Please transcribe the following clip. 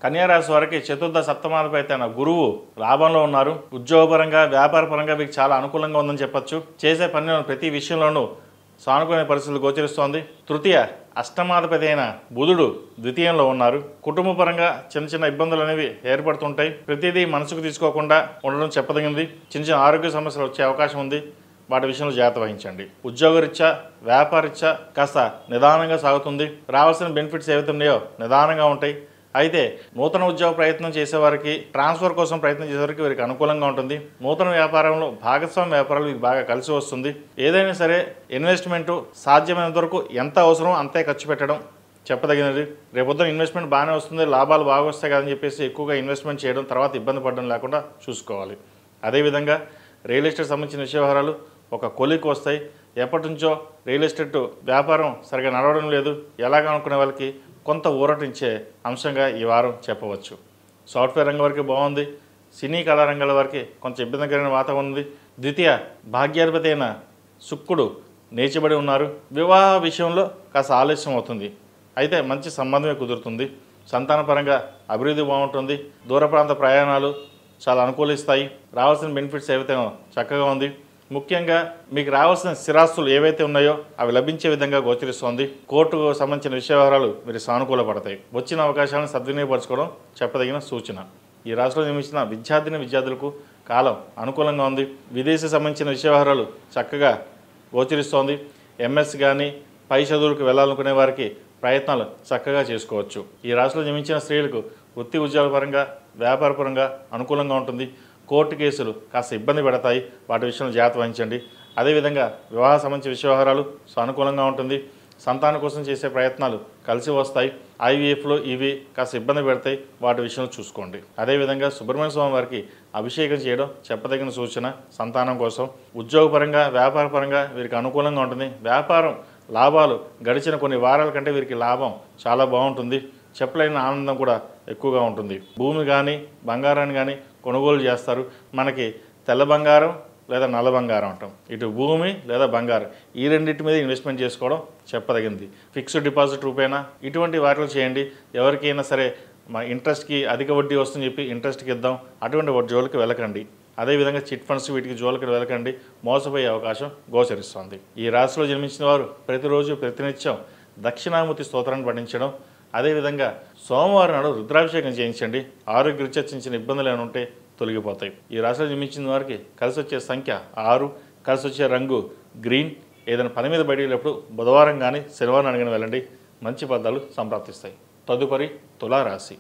కన్యా రాశి వారికి చతుర్థ సప్తమాధిపతి అయిన గురువు లాభంలో ఉన్నారు. ఉద్యోగపరంగా వ్యాపారపరంగా మీకు చాలా అనుకూలంగా ఉందని చెప్పొచ్చు. చేసే పనిలో ప్రతి విషయంలోనూ సానుకూల పరిస్థితులు గోచరిస్తోంది. తృతీయ అష్టమాధిపతి అయిన బుధుడు ద్వితీయంలో ఉన్నారు. కుటుంబపరంగా చిన్న చిన్న ఇబ్బందులు అనేవి ఏర్పడుతుంటాయి. ప్రతిదీ మనసుకు తీసుకోకుండా ఉండడం చెప్పదగింది. చిన్న చిన్న ఆరోగ్య సమస్యలు వచ్చే అవకాశం ఉంది. వాటి విషయంలో జాగ్రత్త వహించండి. ఉద్యోగరీత్యా వ్యాపారరీత్యా కాస్త నిదానంగా సాగుతుంది. రావాల్సిన బెనిఫిట్స్ ఏవైతే ఉన్నాయో నిదానంగా ఉంటాయి. అయితే నూతన ఉద్యోగ ప్రయత్నం చేసేవారికి, ట్రాన్స్ఫర్ కోసం ప్రయత్నం చేసేవారికి వీరికి అనుకూలంగా ఉంటుంది. నూతన వ్యాపారంలో భాగస్వామ్య వ్యాపారాలు వీరికి బాగా కలిసి వస్తుంది. ఏదైనా సరే ఇన్వెస్ట్మెంటు సాధ్యమైనంత వరకు ఎంత అవసరం అంతే ఖర్చు పెట్టడం చెప్పదగినది. రేపొద్దున ఇన్వెస్ట్మెంట్ బాగానే వస్తుంది, లాభాలు బాగా వస్తాయి కదని చెప్పేసి ఎక్కువగా ఇన్వెస్ట్మెంట్ చేయడం, తర్వాత ఇబ్బంది పడడం లేకుండా చూసుకోవాలి. అదేవిధంగా రియల్ ఎస్టేట్ సంబంధించిన వ్యవహారాలు ఒక కొలికి వస్తాయి. ఎప్పటి నుంచో రియల్ ఎస్టేట్ వ్యాపారం సరిగా నడవడం లేదు, ఎలాగ అనుకునే వాళ్ళకి కొంత ఊరటించే అంశంగా ఈ వారం చెప్పవచ్చు. సాఫ్ట్వేర్ రంగం వరకు బాగుంది. సినీ కళారంగాల వారికి కొంచెం ఇబ్బందికరమైన వాతావరణం ఉంది. ద్వితీయ భాగ్యాధిపతి అయిన శుక్రుడు నేర్చబడి ఉన్నారు. వివాహ విషయంలో కాస్త ఆలస్యం అవుతుంది. అయితే మంచి సంబంధమే కుదురుతుంది. సంతానపరంగా అభివృద్ధి బాగుంటుంది. దూర ప్రాంత ప్రయాణాలు చాలా అనుకూలిస్తాయి. రావాల్సిన బెనిఫిట్స్ ఏవైతే చక్కగా ఉంది. ముఖ్యంగా మీకు రావాల్సిన స్థిరాస్తులు ఏవైతే ఉన్నాయో అవి లభించే విధంగా గోచరిస్తోంది. కోర్టుకు సంబంధించిన వ్యవహారాలు మీరు సానుకూలపడతాయి. వచ్చిన అవకాశాలను సద్వినియోగపరచుకోవడం చెప్పదగిన సూచన. ఈ రాష్ట్రంలో నిర్మించిన విద్యార్థులకు కాలం అనుకూలంగా ఉంది. విదేశీ సంబంధించిన వ్యవహారాలు చక్కగా గోచరిస్తోంది. ఎంఎస్ కానీ పై చదువులకు వెళ్ళాలనుకునే వారికి ప్రయత్నాలు చక్కగా చేసుకోవచ్చు. ఈ రాష్ట్రంలో జన్మించిన స్త్రీలకు వృత్తి ఉద్యోగపరంగా వ్యాపారపరంగా అనుకూలంగా ఉంటుంది. కోర్టు కేసులు కాస్త ఇబ్బంది పెడతాయి. వాటి విషయంలో జాగ్రత్త వహించండి. అదేవిధంగా వివాహ సంబంధించిన వ్యవహారాలు సానుకూలంగా ఉంటుంది. సంతానం కోసం చేసే ప్రయత్నాలు కలిసి వస్తాయి. ఐవీఎఫ్లో ఇవి కాస్త ఇబ్బంది పెడతాయి. వాటి విషయంలో చూసుకోండి. అదేవిధంగా సుబ్రహ్మణ్య స్వామి వారికి అభిషేకం చేయడం చెప్పదగిన సూచన సంతానం కోసం. ఉద్యోగపరంగా వ్యాపారపరంగా వీరికి అనుకూలంగా ఉంటుంది. వ్యాపారం లాభాలు గడిచిన కొన్ని వారాల కంటే వీరికి లాభం చాలా బాగుంటుంది. చెప్పలేని ఆనందం కూడా ఎక్కువగా ఉంటుంది. భూమి కానీ బంగారాన్ని కానీ కొనుగోలు చేస్తారు. మనకి తెల్ల బంగారం లేదా నల్ల బంగారం అంటాం. ఇటు భూమి లేదా బంగారం ఈ రెండింటి మీద ఇన్వెస్ట్మెంట్ చేసుకోవడం చెప్పదగింది. ఫిక్స్డ్ డిపాజిట్ రూపేనా ఇటువంటి వాటిలో చేయండి. ఎవరికైనా సరే మా ఇంట్రెస్ట్కి అధిక వడ్డీ వస్తుందని చెప్పి ఇంట్రెస్ట్కి ఇద్దాం, అటువంటి జోలికి వెళ్ళకండి. అదేవిధంగా చిట్ ఫండ్స్ వీటికి జోలికి వెళ్ళకండి. మోసపోయే అవకాశం గోచరిస్తుంది. ఈ రాశిలో జన్మించిన వారు ప్రతిరోజు ప్రతినిత్యం దక్షిణామూర్తి స్తోత్రాన్ని పఠించడం, అదేవిధంగా సోమవారం నాడు రుద్రాభిషేకం చేయించండి. ఆరోగ్యరీత్యా చిన్న ఇబ్బందులు ఏమైనా ఉంటే తొలగిపోతాయి. ఈ రాశిలో జన్మించిన వారికి కలిసి వచ్చే సంఖ్య 6, కలిసి వచ్చే రంగు గ్రీన్. ఏదైనా పని మీద బయటికి వెళ్ళినప్పుడు బుధవారం కానీ శనివారం అడిగిన వెళ్ళండి. మంచి ఫలితాలు సంప్రాప్తిస్తాయి. తదుపరి తులారాశి.